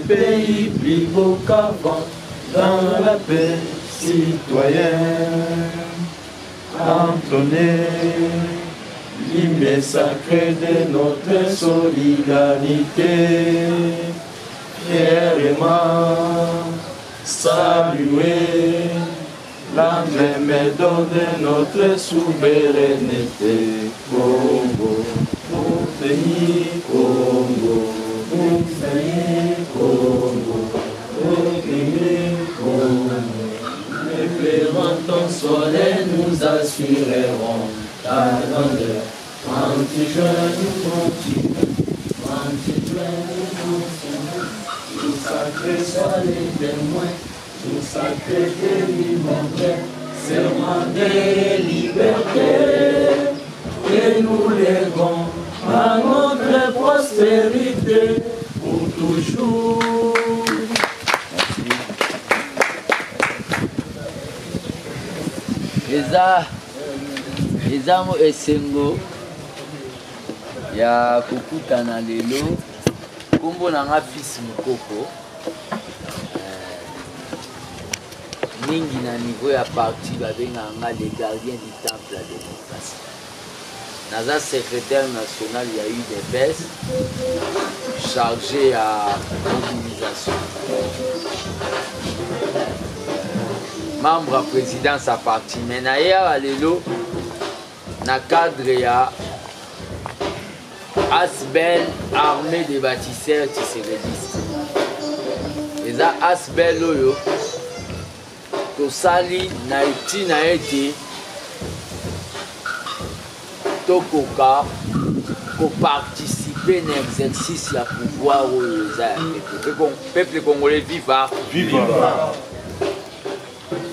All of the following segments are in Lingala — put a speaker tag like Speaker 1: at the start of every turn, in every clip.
Speaker 1: pays plus beau qu'avant, dans la paix citoyenne. Entonner l'hymne sacré de notre solidarité. Fièrement saluer la même don de notre souveraineté. Congo, mon pays, Congo, mon pays, Congo, mon pays, Congo. Éclairant ton soleil, nous assurerons ta grandeur. Quand tu jeûnes, nous continuons. Quand tu jeûnes, nous continuons. Tout sacré soit les témoins. Tout sacré délivré. Serment de liberté. Et nous lèguons à notre prospérité pour toujours.
Speaker 2: eza mo esengo ya kokutana lelo kombo nanga fils mokoko mingi na niveau ya parti babenganga les gardiens du temple ya démocratie. Naza secrétaire national ya UDPS chargé à mobilisation. Membre à présidence à parti. Mais naïa lelo na cadre ya Asbel armée des bâtisseurs tshisekedi. Eza Asbel oyo tosali na itina ete tokoka participer na exercice ya pouvoir oyo eza ya peuple congolais viva. Viva.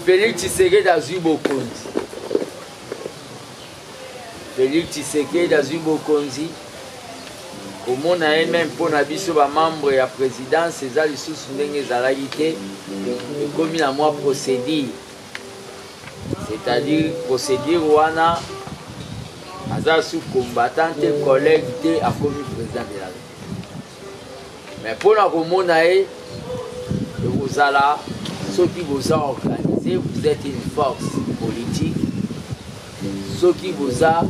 Speaker 2: Félix Tshisekedi azwi bokonzi. Félix Tshisekedi azwi bokonzi. Komona ye même mpona biso bamembre ya présidence eza lisusu ndenge ezalaki te ekomi na mwa procédure. C'est-à-dire procédure wana aza sous combattant te collègue te akomi président de la République. Mais mpona komona ye ekozala soki boza organisé, vous êtes une force politique. Soki boza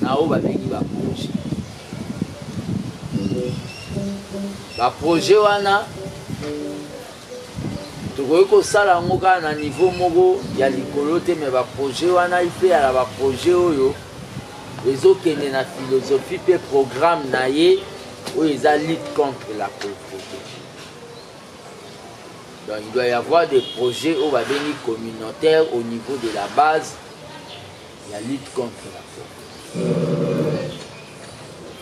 Speaker 2: nao babengi ba projet. Ba projet wana tokoki kosala yango kaka na niveau moko ya likolo te, mais ba projet wana ife ya ba projet oyo ezokende na philosophie pe programme na ye oyo eza lutte contre la pauvreté. Donc il doit y avoir des projets au Babeni communautaire au niveau de la base. La lutte contre la pauvreté.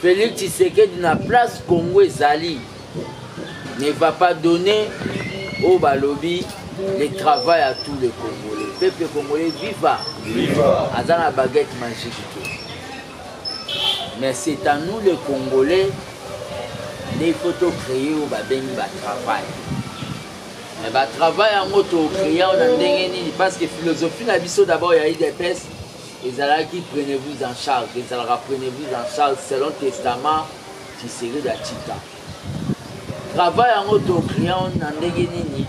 Speaker 2: Félix Tshisekedi na place Congo Ezali ne va pas donner au Balobi le travail à tous les Congolais. Le peuple congolais viva. Viva. Dans la baguette magique. Mais c'est à nous les Congolais il faut créer au Babeni travail. Mais le travail en moto créé on a ndengeni parce que philosophie na biso d'abord il y a des pèses et là qui prenez-vous en charge et ça prenez-vous en charge selon le testament qui serait la Tita. Travail en moto créé on a ndengeni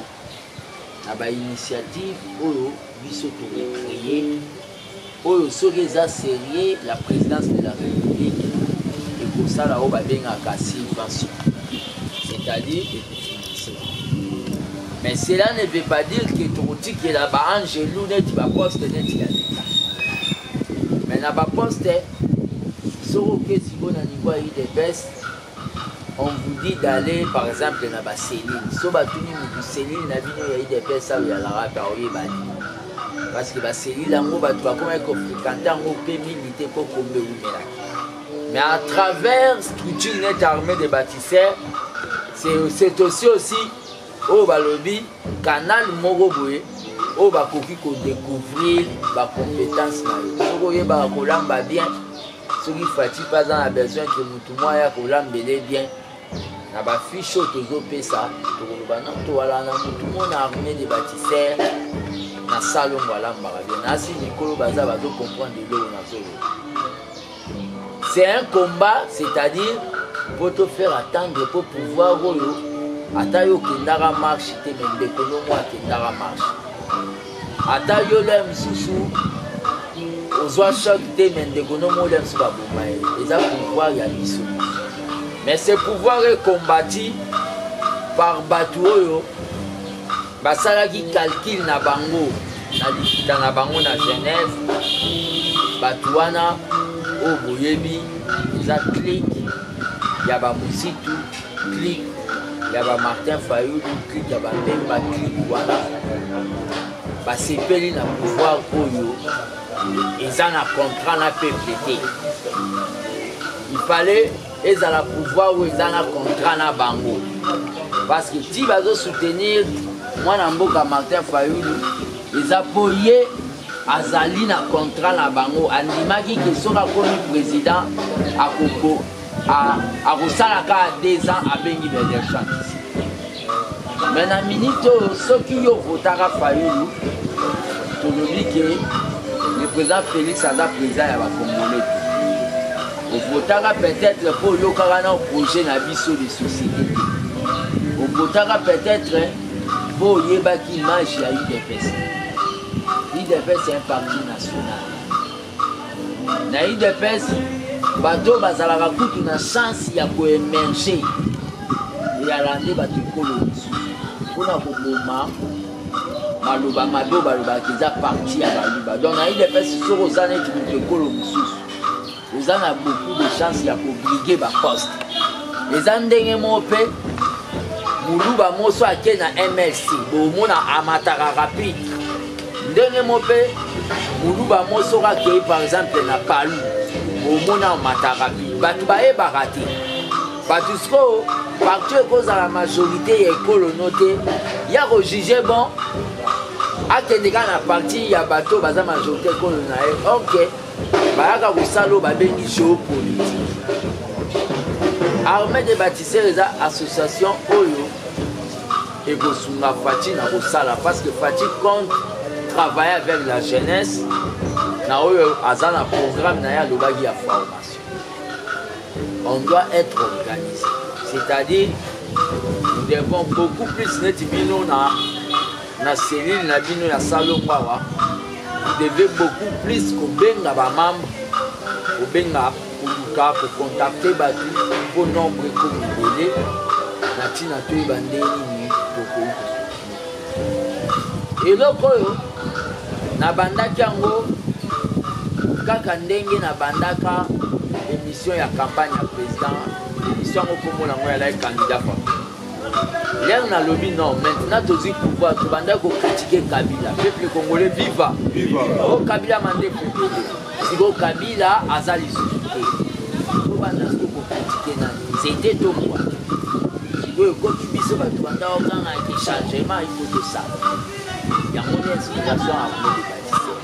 Speaker 2: na ba initiative oyo biso to créer oyo soki eza sérieux la présidence de la République et pour ça là on va bien à subvention. C'est-à-dire mais cela ne veut pas dire que tu es là-bas, Angelou, tu vas poster, mais na ba poster, sur le niveau des baisses, on vous dit d'aller par exemple dans la cellule. Si vous avez une cellule, vous avez des baisses, ça vous allez parce que la cellule, vous va fréquenter un peu militaire pour combler. Mais à travers la structure nette armée des bâtisseurs, c'est aussi au balobi canal moko boye au bakoki ko découvrir ba compétence na yo soko ye ba kolamba bien soki fati pas dans la besoin que mutu moya kolambele bien na ba fiche tozo pesa to koloba na to wala na mutu mona armée des bâtisseurs na salon wala mbara bien asi nikolo baza bazo comprendre de l'eau na solo. C'est un combat, c'est-à-dire pour te faire attendre pour pouvoir ata yo kendaka marche te me ndeko nomo akendaka marche ata yo le mosusu ozwa choc te me ndeko nomo le mosusu baboma ye eza pouvoir ya biso mais ce pouvoir est combattu par bato oyo basalaki calcul na bango na likita na bango na Genève bato wana oyo boyebi eza clique ya bamusitu clique ya Martin Fayulu clique ya Mbemba clique wana basepeli na pouvoir oyo eza na contrat na peuple te il fallait ezala pouvoir oyo eza na contrat na bango parce que ti bazo soutenir mwana mboka Martin Fayulu eza po ye azali na contrat na bango andimaki ke soki akomi président akosalaka 2 ans abengi l'élection mais na minute oyo soki yo votaka Fayulu tolobi ke le président Félix aza président ya bakongolais ovotaka peut-être po oyokaka na projet na biso de société ovotaka peut-être po oyebaki image ya UDPS. UDPS c'est un parti national na UDPS bato bazalaka kutu na chance ya koemerge eyalande bato ekolo mosusu mpona koboma maloba mabe oyo balobaka eza parti ya baluba donc na UDPS soki oza neti moto ekolo mosusu oza na beaucoup de chance ya kobrige baposte eza ndenge moko mpe moluba moso ake na MLC bomona amataka rapide ndenge moko mpe moluba moso akei par exemple na Palu bomona amataka rapide bato bayebaka te bato sikoyo parti ekozala majorité ya ekolono te ya kojuge bon akendeka na parti ya bato baza majorité ekolono na ye ok bayaka kosala oyo babengi géopolitique Armée des bâtisseurs eza association oyo ekosunga Faci na kosala parce que Faci compte travailler avec la jeunesse na oyo aza na programme na ye alobaki ya formation on doit être organisé c'est-à-dire nous devons beaucoup plus neti bino na cellule na bino ya salongo awa vous devez beaucoup plus kobenga bamambre kobenga koluka kocontacte bato po nombre ekomibele na ntina toyeba ndenge nini tokoki eloko oyo nabandaki yango kaka ndenge nabandaka émission ya campagne ya président émission yango komona yango yalaki candidat fa lere nalobi non maintenant tozwi pouvoir tobandaki kokritike Kabila peuple congolais viva o Kabila mande kokende siko Kabila aza lisusu te tobanda siko kokritike nani c'était to moi sikoyo ekoki biso bato bandaka okanga ke changement il faut tosala yango ni explication Armée des bâtisseurs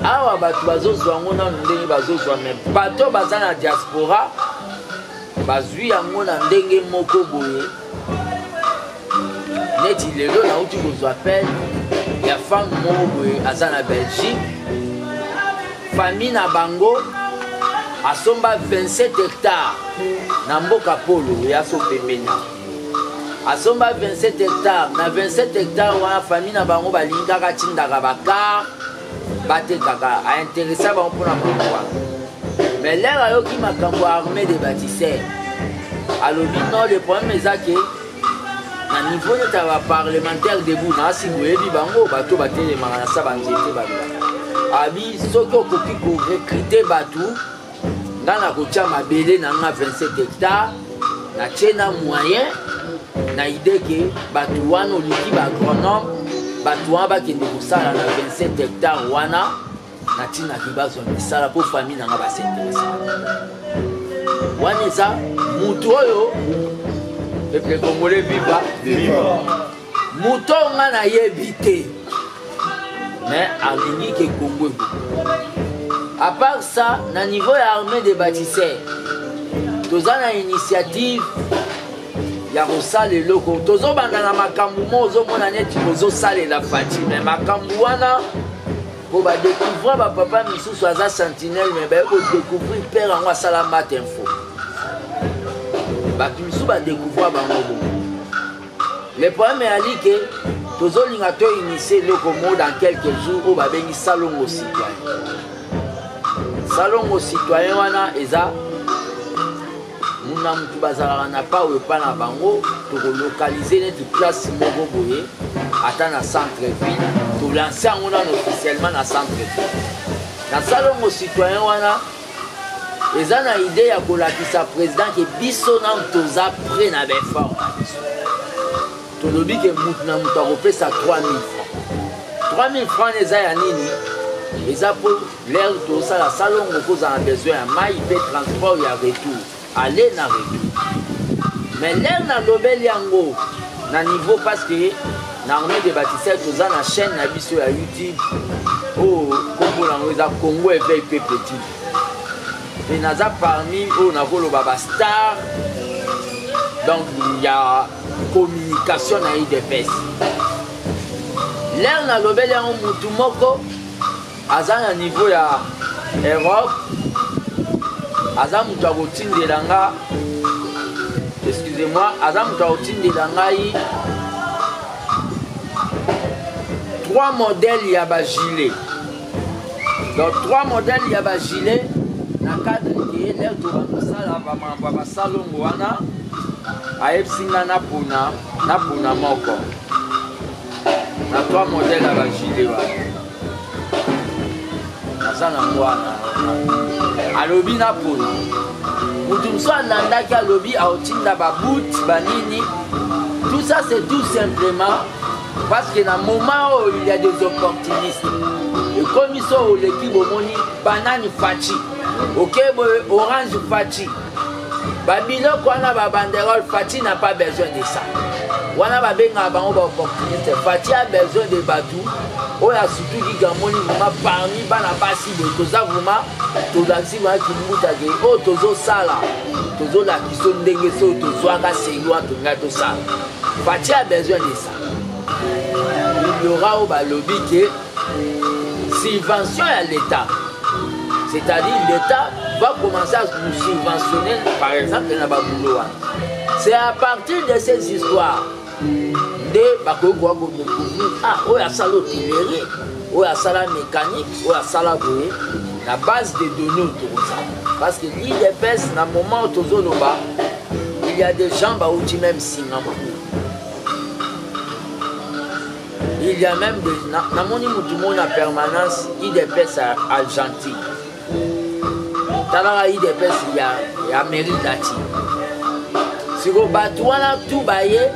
Speaker 2: awa bato bazozwa yango nanu ndenge bazozwa me bato baza na diaspora bazwi yango na ndenge moko boye neti lelo nauti kozwa appel ya femme moko boye aza na Belgique famille na bango asomba 27 hectares na mboka polo ya so pembeni asomba 27 hectares na 27 hectares wana famille na bango balingi kaka tindaka bakar batekaka aintéressa bango mpona bango wana mais lere ayoki makambo ya Armée des bâtisseurs alobi non le problème eza ke na niveau neti ya baparlementaire debu na asi boyebi bango bato batelemaka na sa banzete babila abi soki okoki korekrite bato nga na kotia mabele na nga 27 hectares natie na moyen na ide ke bato wana oluki baagronome bato wana bakende kosala na 27 hectares wana natinaki bazwa misala mpo famille nanga basinteresa wana eza mutu oyo peuple congolais viva mutu oyo nga nayebi te mais alingi ke Congo ebo à part ça na niveau ya Armée des bâtisseurs toza na initiative ya kosala eloko tozobanda na makambo mo ozomona neti kozosalela Faci mais makambo wana po badécouvrir bapapa misusu aza sentinelle mais baye kodécouvrir père yango asala mate info bato misu badécouvrir bango bongo. Le problème est que tozolinga to initier eloko mo dans quelques jours oyo babengi salongo citoyen. Salongo citoyen wana eza muna mutu bazalaka na pa oyo epa na bango tokolokalize neti place moko boye ata na centre-ville tolanse yango nano officiellement na centre-ville. Na salongo citoyen wana eza na idée ya kolakisa président ke biso nano toza prêt na baeffort na biso. Tolobi ke mutu na mutu akopesa 3000 francs. 3000 francs eza ya nini? Eza po l'air tosala salongo kozala besoin ya mai mpe transport ya retour. Aller na retour. Mais l'air na lobeli yango na niveau parce que na armée de bâtisseurs toza na chaîne na biso ya YouTube oh kombo nango eza Congo éveil pe petit. Et naza parmi oyo nakoloba ba star. Donc il y a communication na IDPS. L'air na lobeli yango mutu moko aza na niveau ya Europe. Aza mutu akotindela nga, excusez-moi, aza mutu akotindela ngai 3 modèles ya ba gilet. Donc 3 modèles ya ba gilet na cadre ke l'air to bakosala ba basalongo wana ayebsinga na puna moko. Na 3 modèles ya ba gilet wana. Aza na mwana. Alobi na pona mutu mosu alandaki alobi aotinda baboot banini. Tout ça c'est tout simplement parce que na moment où il y a des opportunistes ekomi so oleki bomoni banani faci okeboye orange faci babiloko wana babanderole faci n'a pas besoin de ça wana babengaka bango baopportuniste. Faci a besoin de bato oyo asutuki gamoni vraiment parmi bana basi boye toza vraiment tolakisi bana kimbutake oyo tozosala tozolakisa ndenge so oyo tozwaka sengi wana tongai tosala. Faci a besoin de ça. Il y aura oyo balobi ke subvention à l'État, c'est-à-dire l'État va commencer à nous subventionner par exemple na babulo wana. C'est à partir de ces histoires de bakokwa ko découvrir oyo asala hôtellerie, oyo asala mécanique, oyo asala boye na base de données autour ça. Parce que l'IDPS na moment tozoloba il y a des gens bauti même Singapour. Il y a même des namoni mutu mona permanence IDPS à Argentine. Talaka IDPS ya Amérique latine. Siko batu wana tout baye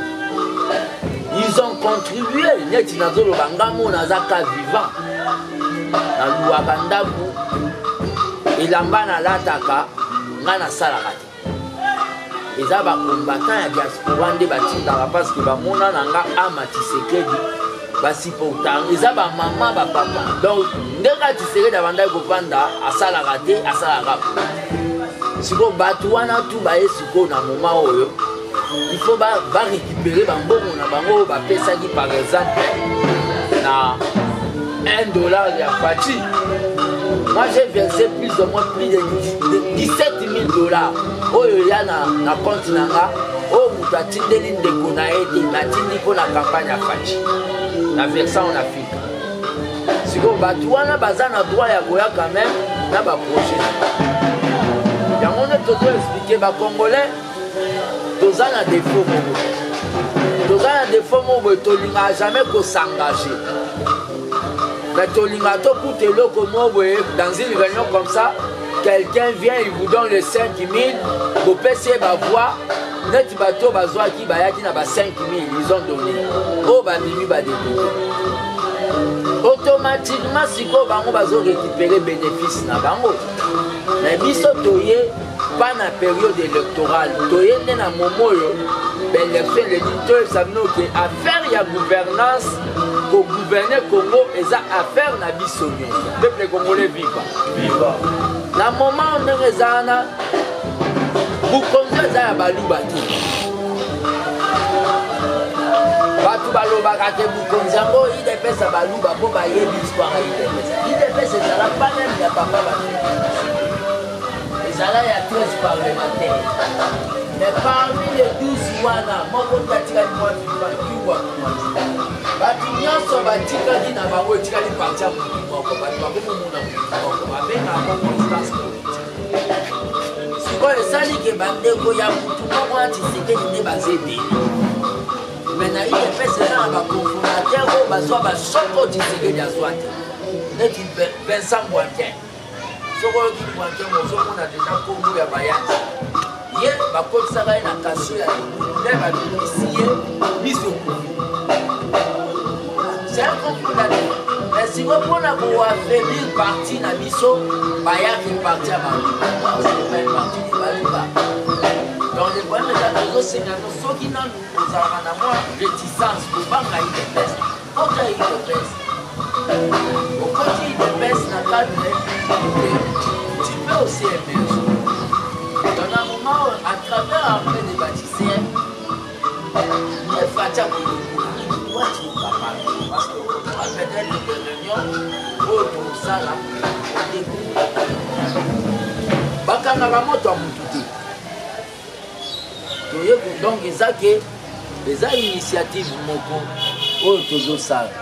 Speaker 2: ils ont contribué neti nazoloba ngamo nazaka vivant na luwaka ndaku elamba nalataka nga nasalaka te. Eza bacombattant ya diaspora nde batindaka parce que bamona na nga Ama Tshisekedi basi pourtant eza bamama bapapa. Donc ndeka Tshisekedi abandaki kopanda asalaka te asalaka. Siko batu wana tout baye siko na moment oyo il faut récupérer bambongo na bango bapesaki par exemple na $1 ya Faci. Moi j'ai versé plus ou moins plus de 17 000 $. Oyo ya na compte nanga oyo mutu atindeli ndeko na ye te natindi mpo na campagne ya Faci na versant en Afrique. Siko bato wana baza na droit ya koya quand même na baprojet yango nde tozo expliquer bacongolais toza na défaut moko. Toza na défaut moko tolinga jamais s'engager. Mais tolinga to kuta eloko moko dans une réunion comme ça, quelqu'un vient, il vous donne les 5 000, vous payez ma voix, net bateau bazwaki bayaki na ba 5 000, ils ont donné. Oh ba mimi ba débuté. Automatiquement siko bango bazo récupérer bénéfice na bango. Mais biso toye pas na période électorale, toye na moment yo l'élection l'éditeur sabino que affaire ya gouvernance pour gouverner Congo eza affaire na biso nyonso. Peuple congolais viva. Na moment ndezana bukonza ya baluba te. Batu balobaka te bukonza ngo IDPS baluba po bayebi histoire IDPS. IDPS ezala pas même ya papa ba. ezala ya 13 parlementaires. Mais parmi les 12 wana, moko tatikali mwa kiwa batu nyonso batikali na bango etikali parti ya mutu moko bato bakomomona mutu moko babenga yango constance politique. Sikoyo esali ke bandeko ya mutu moko ya Tshisekedi nde baza ebele. Mais na UDPS eza na baconfrontateur oyo bazwa basoko Tshisekedi azwa te neti Vincent Boaken. Soko oyoki Boaken ozomona deja kombo ya bayaki ye bakotisaka ye na kaso ya nde babimisi ye miso kofi. C'est un confrontateur. Mais si vous prenez pour affaiblir parti na biso, bayaki parti à Baluba. C'est pas parti de Baluba. Donc le problème est que nous aussi, ceux qui n'ont pas réticence pour pas qu'il y ait des pestes. Quand il y a des pestes, au côté des pestes, dans le cadre tu peux aussi émerger. Dans un moment, à travers l'armée des bâtisseurs, il y a Fatia pour le coup. Pourquoi tu ne vas pas parler? Parce que peut-être des réunions pour ça là, bakanga ba moto amututi. Donc eza initiative moko oyo tozosala.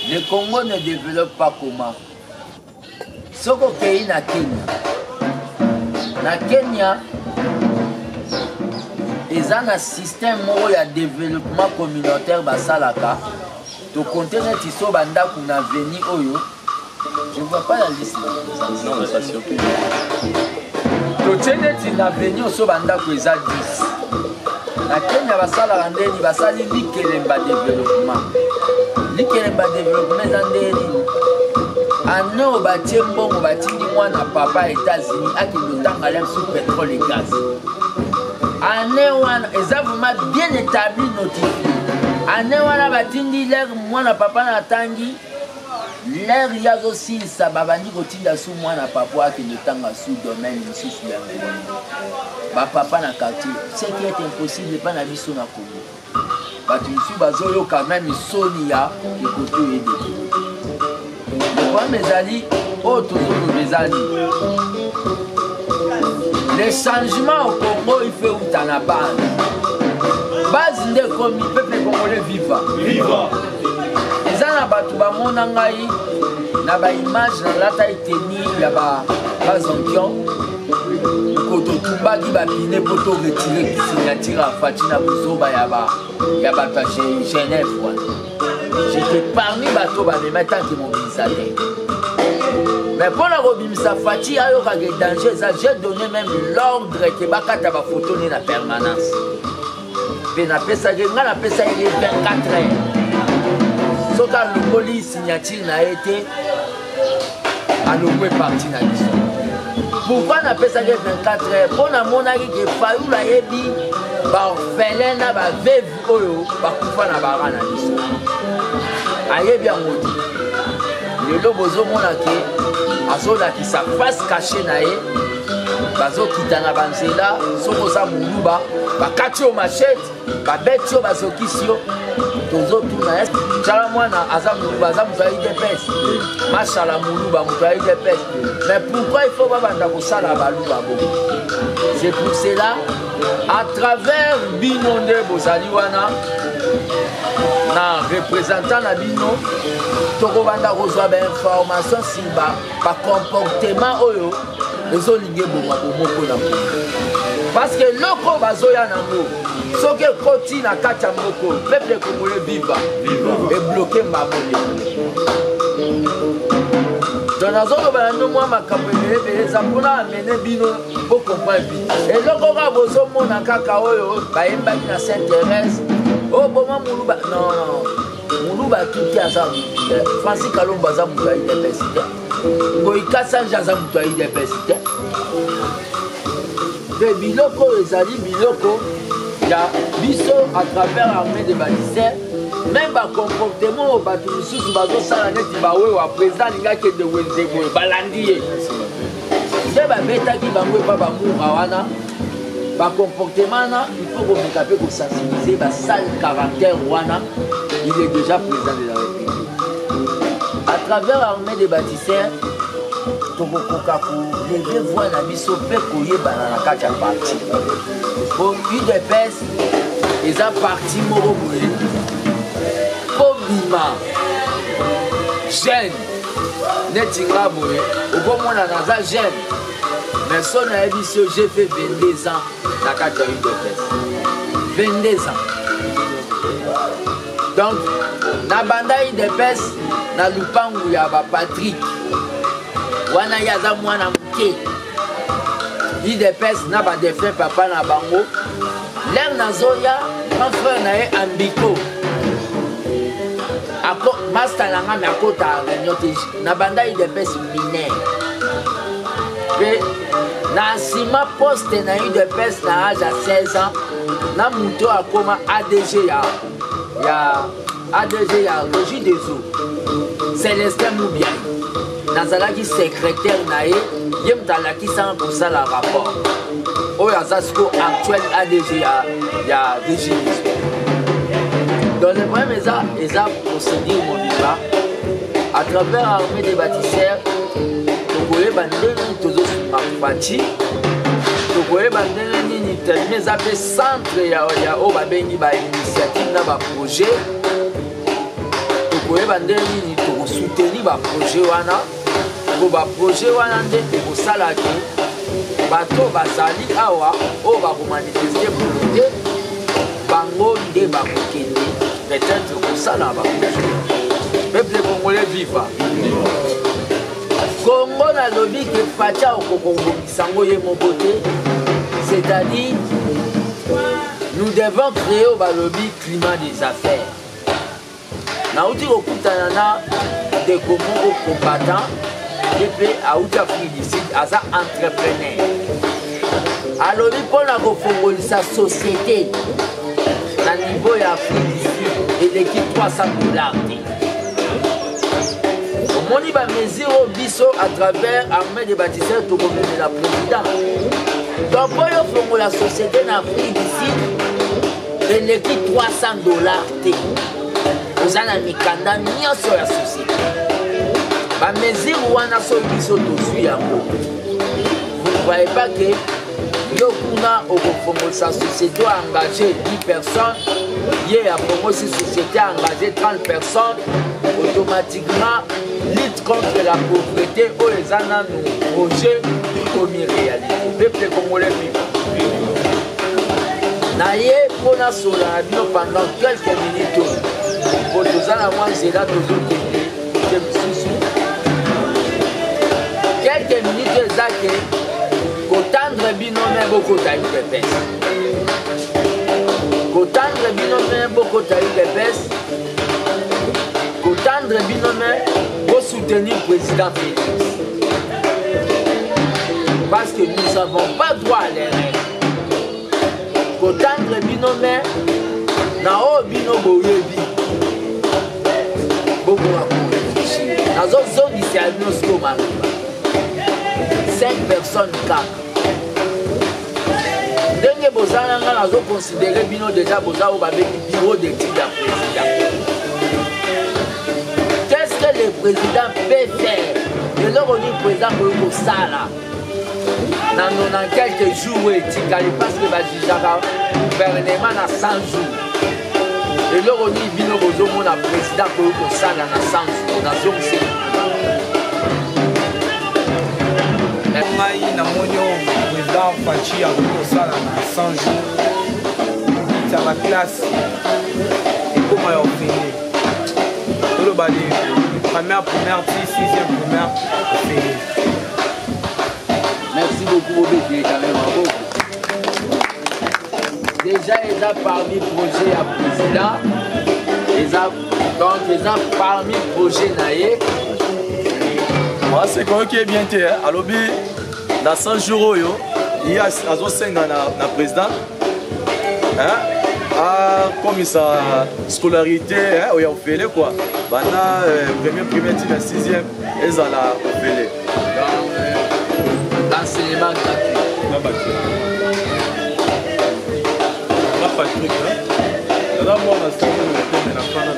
Speaker 2: Le Congo ne développe pas comment. Soko kei na Kenya. Na Kenya eza na système moko ya développement communautaire basalaka. To compter neti so bandako na veni oyo. Je ne vois pas la liste.
Speaker 3: Non, mais ça surpris.
Speaker 2: To neti na veni so bandako eza 10. Na Kenya basalaka ndeni basali likelemba développement. Likelemba développement eza ndeni. Ane oyo batie mbongo batindi mwana papa États-Unis akende otanga lem sur pétrole et gaz. Ane wana eza vraiment bien établi notifié. Ane wana batindi l'air mwana papa na tangi l'air yazo silisa babandi kotinda su mwana papa akende otanga su domaine misusu ya mbongo. Ba papa na quartier, ce qui est impossible pas na biso na Congo. Batu misusu bazoyoka même soni ya ekoto ede. Le ezali oyo tozoloba ezali le changement au Congo il fait uta na base nde komi peuple congolais viva eza na bato bamona ngai na baimage na lata eteni ya bazonkion kototumbaki bapine po to retire signature afati na buzoba ya bato ya Genève wana. J'étais parmi bateau bamema tant que mobilisateur. Mais pour la robimisa Fati ayo kage danger ça j'ai donné même l'ordre que bakata ba photo ni na permanence. Pe na pesa nga na pesa il 24 heures. Soka le police signature na été à l'oué parti na biso. Pourquoi na pesa 24 heures? Pour na monaki que fayu la yebi ba orphelin na ba veuve oyo ba kufa na bara na biso. Ayebi amodi lelo bozomona ke azolakisa face caché na ye bazokita na banzela soko oza moluba bakati yo machete babeti yo bazokisi yo tozotuna tala mwana aza moluba aza moto ya UDPS mashala moluba moto ya UDPS. Mais pourquoi il faut babanda kosala baluba bo? C'est pour cela à travers bino nde bozali wana na représentant na bino tokobanda kozwa bainformation sur bacomportement oyo ezolingi eboma bomoko na moko parce que loko bazoya nango soki ekoti na kati ya moko peuple congolais viva ebloke mbamode. Donc nazoloba na no mwa makambo ebele eza mpona amene bino bocomprendre bino eloko kaka bozomona kaka oyo bayembaki na Sainte Thérèse oh boma muluba non muluba tuki aza Francis Kalombo aza moto ya UDPS te Ngoyi Kasanje aza moto ya UDPS te de biloko oyo ezali biloko ya biso à travers l'armée de bâtisseurs. Même ba comportement au bateau sous bateau ça neti ba wewa président lingaki de wenze boy balandi ye c'est ba beta ki bango pa ba mura wana ba comportement na il faut qu'on capable de sensibiliser ba sale caractère wana il est déjà président de la République à travers l'armée des bâtisseurs tokokoka koleve voi na biso mpe koyebana na kati ya parti po UDPS eza parti moko boye kobima jeune neti nga boye okomona naza jeune mais so nayebi so j'ai fait 22 ans na kati ya UDPS 22 ans donc na banda UDPS na lupangu ya bapatrick wana ye aza mwana moke UDPS na badefe papa na bango lere nazoya grand frère na ye ambiko master na nga me akota réunion te na banda UDPS minere mpe na nsima poste na UDPS na age ya 16 ans na moto akoma ADG ya Régie des eaux Célestin Moubiaï nazalaki secrétaire na ye ye moto alakisanga kosala rapport oyo aza siko actuel ADG ya Régie des eaux donc le problème eza procédure mobimba à travers armée des bâtisseurs tokoyeba ndenge tozosima bati tokoyeba ndenge nini termine eza mpe centre ya oyo babengi bainitiative na baprojet tokoyeba ndenge nini tokosoutenir baprojet wana po baprojet wana nde ekosalaki bato bazali awa oyo bakomanifeste volonté bango nde bakokende peut-être kosala baprojet peuple congolais viva Congo nalobi ke facha okokongomisa ngo ye moko te c'est-à-dire nous devons créer au balobi climat des affaires nauti kokutana na ndeko moko combattant ye mpe auti Afrique du Sud aza entrepreneur alobi mpona kofongolisa société na niveau ya Afrique du Sud eleki $300 te omoni bamesure oyo biso à travers armée des bâtisseurs tokomemela président donc mpo yo fongola société na Afrique du Sud eleki $300 te oza na mikanda nyonso ya société bamesure wana so biso tozwi yango vous ne voyez pas que yo kuna okofongolisa société oengagé 10 personnes ye ya promosi société engagé 30 personnes automatiquement lutte contre la pauvreté oyo eza nanu projet komi réalité peuple congolais viva na ye mpona sola na bino pendant quelques minutes oyo po toza na mwa nzela tozokende kote mosusu quelques minutes eza ke kotandre bino me bokota UDPS kotandre bino me bokota UDPS kotandre bino me soutenir le président Félix parce que nous n'avons pas droit à l'erreur kotandre bino me na o bino boyebi bokoka koréfléchir nazozongisa bino siko maloba 5 personnes kaka ndenge bozalanga nazoconsidere bino déjà boza oyo babengi bureau d'étude ya président. Qu'est-ce que le président peut faire? Et là, on dit le président peut faire dans quelques jours, parce que le gouvernement a 100 jours. Et là, on dit que le président peut faire dans 100 jours. Dans 100 jours.
Speaker 3: ngai na moni président Fachi a kosala na 100 jours ça la classe et comment il a fini le bali première 6e première fini.
Speaker 2: Merci beaucoup Obédié quand même beaucoup. Déjà ils ont parmi projet à président donc ils ont parmi projet naïe.
Speaker 4: Moi c'est quoi qui est bien té à lobby dans 100 jours il y a azo senga na président comme ça scolarité il y a fait quoi bana premier tina 6e et ça la fait
Speaker 2: l'enseignement gratuit
Speaker 4: na baki na Patrick là moi na salon na fana na salon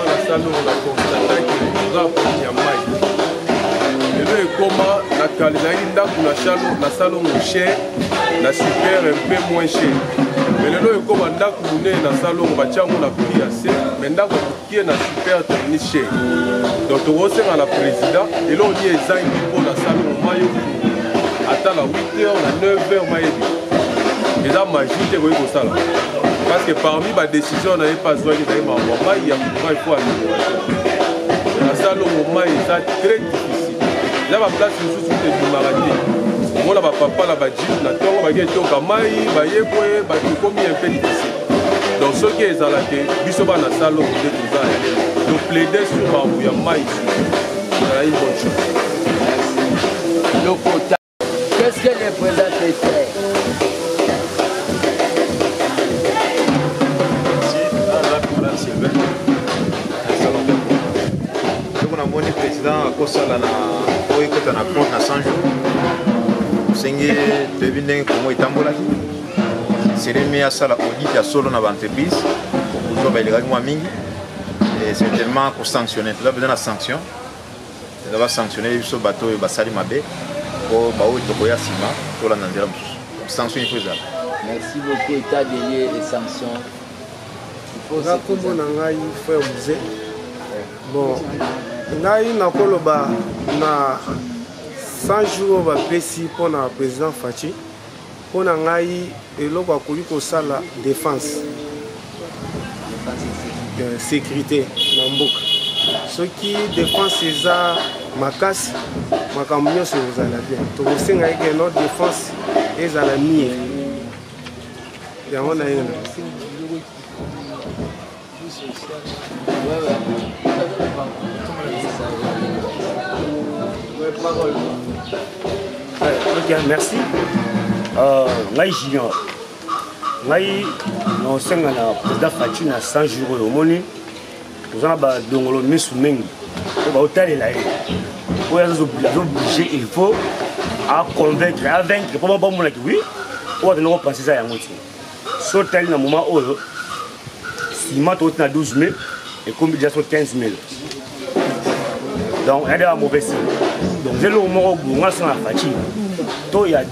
Speaker 4: na salon la constatation
Speaker 5: oza problème ya mai lelo ekoma na kala ezalaki ndako na salongo cher na super mpe moins cher mais lelo ekoma ndako monene na salongo batiango na prix ya se mais ndako mokie na super technique cher donc tokosenga na président eloko ni ezangi mpo na salongo mai ata na 8h na 9h mayebi eza magie te koki kosala parce que parmi badécision na ye mpe azwaki ezali makambo mai ya courant ifo amélioration na salongo mai eza très difficile eza baplace mosusu ebimaka te omona bapapa na bajip na ntongo baki etoka mai bayebwe bakomi un peu difficile donc soki ezala te biso bana salongo nde toza toplaide sur makambo ya mai ezala une bonne chose.
Speaker 2: Le quota. Qu'est-ce que les présidents fait?
Speaker 6: Mon président a kosala na oyo kota na compte na 100 jours sengi devine comment itambolaki seremi asala audit ya solo na entreprise pour ba ilekaki mwa mingi et certainement ko sanctionner là besoin de sanction ça va sanctionner biso bato oyo basali mabe ko ba oyo tokoya sima to la nzela sanction il faut ça.
Speaker 2: Merci beaucoup état de lieu et sanctions. Il faut
Speaker 3: ça comme na ngai faire musée bon ngai nakoloba na 100 jours bapesi mpona président Fachi mpona ngai eloko akoki kosala défense sécurité na mboka soki défense eza makasi makambo nyonso ekozala bien tokosenga eke no défense ezala mie yango na ye
Speaker 7: Ok, merci. Ngai junior. Ngai no senga na président Fachi na 100 jours au moni. Nous avons ba dongolo misu mengi. Ko ba hôtel là. Ko ya zo obligé il faut à convaincre, à vaincre pour bon mon oui. On va nous penser ça yango ti. So tel na moment oyo. Ciment tout na 12 000 et combien sur 15 000. Donc, il y a un mauvais signe. Donc, c'est le moment où on a son Fachi. Donc, il y a $,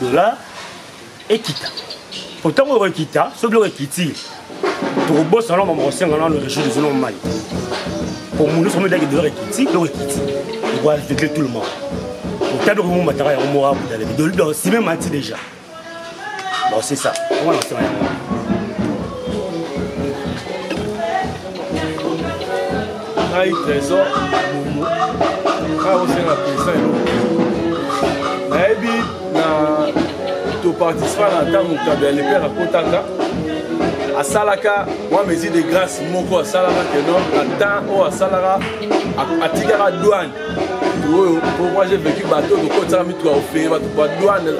Speaker 7: et Kita. Pourtant, on a Kita, ce bloc est Kiti. Pour le boss, on a le régime de zone Mali. Pour nous, nous sommes des $, et Kiti, l'eau est Kiti. On va affecter tout le monde. Donc, il y a des matériels, on mourra. Donc, c'est même menti déjà. Donc, c'est ça. On va lancer un
Speaker 5: ngai trésor momo kaka osenga président eloko nayebi na toparticipa na ntango mokambi ya lepere akotaka asalaka mwa mesure de grâce moko asalaka keno na temps oyo asalaka atikaka douane oyo moi j'ai vécu bateau tokotaka mitu ya ofeye bato badouane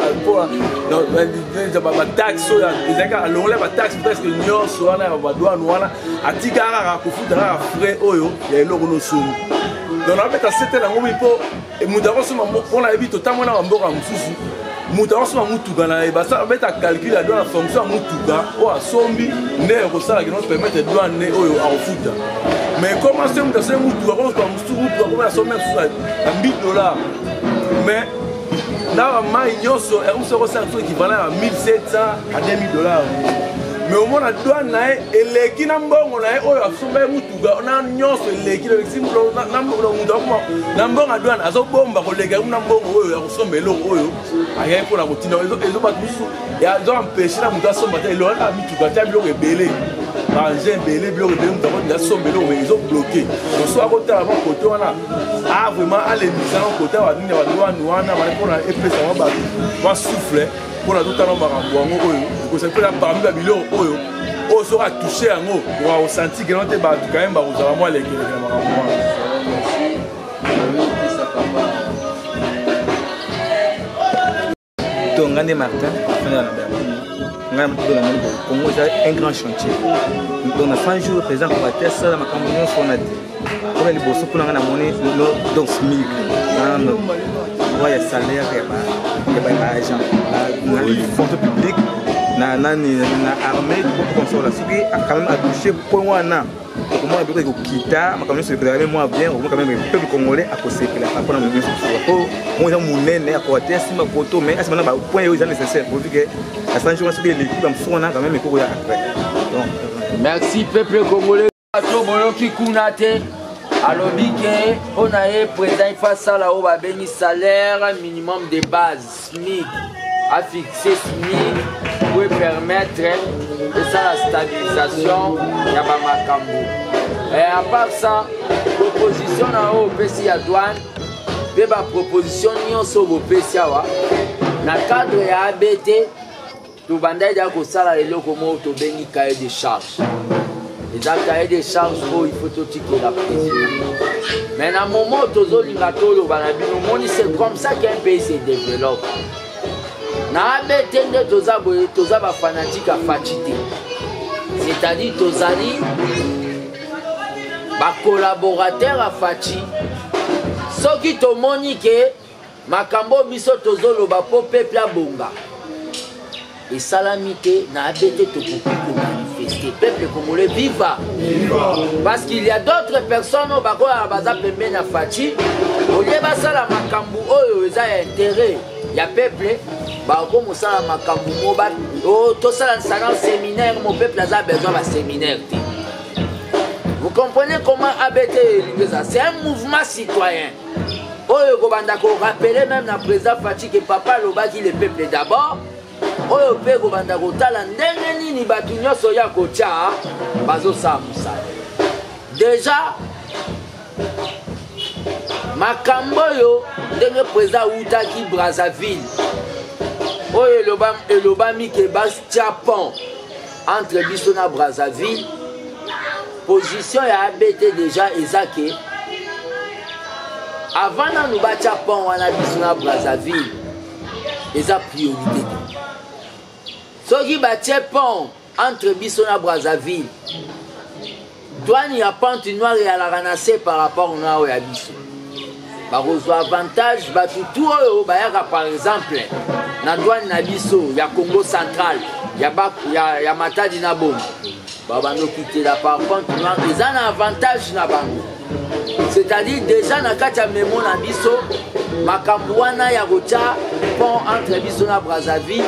Speaker 5: bataxe oyo ezalaki alongola bataxe presque nyonso wana ya badouane wana atikaka kaka kofuta kaka frais oyo ya eloko nosombi donc nabeta sete nango mi mpo moto akosoma mpona yebi totamona bamboka mosusu moto akosoma mutuka na ye basabeta calcule ya douane fonction ya mutuka oyo asombi nde ekosalaki non permettre douane ne oyo akofuta mais comment c'est que c'est mutuka kosoka mosusu mutuka komona asombi mosusu na $1000 mais na mai nyonso ekomosi ekosala so équivalent ya $1700 à $2000 mais omona douane na ye eleki na mbongo na ye oyo asomba ye mutuka na nyonso eleki na mbongo ya douane azobomba koleka na mbongo oyo ya kosomba eloko oyo ayai mpona kotinda ezo bato mosusu ezo ampeshe na moto asomba te elokaka mituka tia biloko ebele bangin ebele biloko ebele moto akotinda asomba eloko me ezo bloke mosu akotala mwa kote wana vraiment alemisanga kote ya banini ya badouane wana bali mpona epesango bato basouffle mpona totala makambo yango oyo ekosepela parmi babiloko oyo oyo soki atouche yango okosanti keno te bato kaye bakozala mwa lekeleke na makambo wana
Speaker 8: Ngandé Martin, Congo, c'est un grand chantier. Donc, on a 100 jours, le président Kouaté, ça, ma campagne, on a dit. On a les bourses pour la monnaie, donc SMIC. Il y a salaire, il y a l'argent. Il y a une force publique, il y a une armée, il y a une consolation. Il y a quand même à toucher pour moi. comment on peut quitter quand même se préparer moi bien quand même le peuple congolais a posé la rapport dans le même pour moi mon nene à côté si ma photo mais à ce moment point est nécessaire pour que la sanction sur l'équipe comme ça on a quand même pour après.
Speaker 2: Merci peuple congolais to boyoki kuna te alobi ke on a président face à la haut béni salaire minimum de base SMIC a fixé SMIC pour permettre de ça la stabilisation ya ba makambo. Et à part ça, proposition na haut pesi ya douane pe ba proposition nyonso bo pesi awa na cadre ya ABT to bandai da ko sala eloko mo to bengi cahier de charge. Les cahiers de charge où il faut tout tirer la pression. Mais dans le moment où c'est comme ça qu'un pays se développe. Na ABT toza ba fanatique à fatigué. C'est-à-dire tozali ba collaborateur à fati. Ce qui to monique makambo biso tozolo ba po peuple a bonga. Et salamité na ABT to manifester. Peuple congolais viva. Parce qu'il y a d'autres personnes au bako à baza pembe na fati. Au lieu basala makambu oyo eza intérêt. Ya peuple ba ko mosala makambu moba o to sala sana séminaire mon peuple a besoin de séminaire. Vous comprenez comment ABT c'est un mouvement citoyen. Oyo ko banda ko rappeler même na président Fati que papa lobaki le peuple d'abord. Oyo pe ko banda ko tala ndenge nini batu nyonso ya kocha bazo samusa. Déjà makambo yo ndenge président Outaki Brazzaville. Oyo elobami ke bas Japon entre biso na Brazzaville. Position ya ABT déjà ezake. Avant na nous ba Japon wana biso na Brazzaville. Eza priorité. Ce qui battait pont entre biso na Brazzaville. Douane ya pente noire et à la ranasse par rapport au ya biso. Ba reçoit avantage batu tout oyo bayaka par exemple na douane na biso ya Congo central ya Matadi na Boma. Baba no quitter la par contre noire ils ont un avantage na bango. C'est-à-dire déjà na kati ya memo na biso makambo wana ya gocha pont entre biso na Brazzaville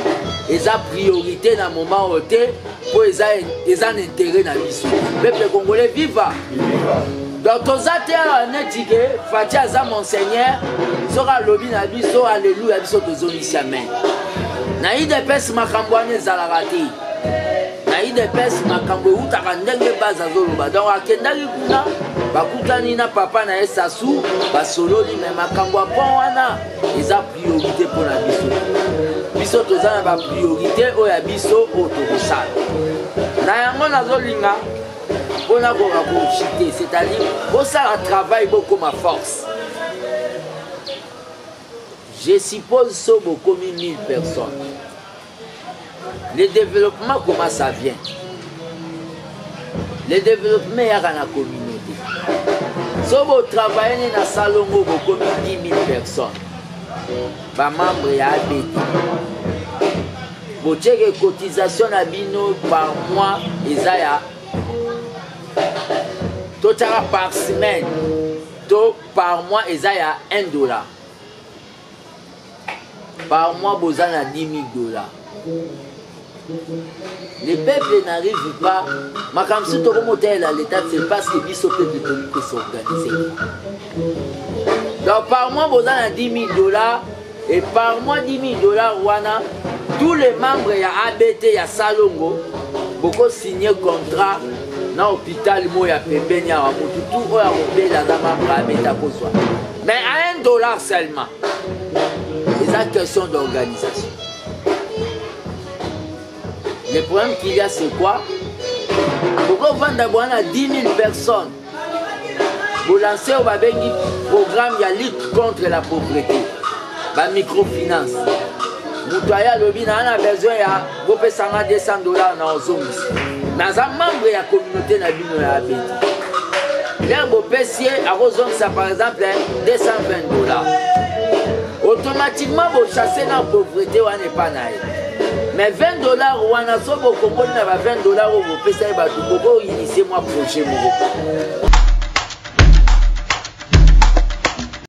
Speaker 2: eza priorité na moment oté pour eza un intérêt na biso. Peuple congolais viva. Donc tozate netike Fati aza monseigneur sera lobi na biso alléluia biso tozongisi amen. Na IDPS makambo wana ezalaka te. Na IDPS makambo utaka ndenge baza zoloba. Donc akendaki kuna bakutani na papa na Esasu basololi me makambo a pon wana eza priorité pour na biso. Biso toza na ba priorité oya biso otokosala. Na yango nazolinga on a chité, c'est-à-dire pour ça un travail beaucoup ma force. Je suppose que beaucoup 1000 personnes. Le développement comment ça vient? Le développement est dans la communauté. Si vous travaillez dans le salon, beaucoup 10 000 personnes. Les membres y habitent. Vous avez une cotisation par mois, et ça total par semaine, par mois, il y a $1. Par mois, vous avez $10 000. Les peuples n'arrivent pas. Mais comme si tu remontes à l'État, c'est parce que les peuples peut s'organiser. Donc par mois, vous avez $10 000. Et par mois, $10 000, tous les membres, il y a ABT, il y a Salongo, beaucoup signé contrat. Dans l'hôpital, il y a des gens mais à $1 seulement. C'est une question d'organisation. Le problème qu'il y a, c'est quoi? Pourquoi vous vendez 10 000 personnes? Vous lancez un programme de lutte contre la pauvreté, la microfinance. Vous avez besoin de $200 dans les zones. Dans un membre de la communauté na bino ya abeti. Là vous payez à Rosong ça par exemple $220. Automatiquement vous chassez dans la pauvreté ou n'est pas naïf. Mais 20 dollars, on a so beaucoup de 20 dollars au vous payez ça et bah tout beaucoup initier moi projet mon.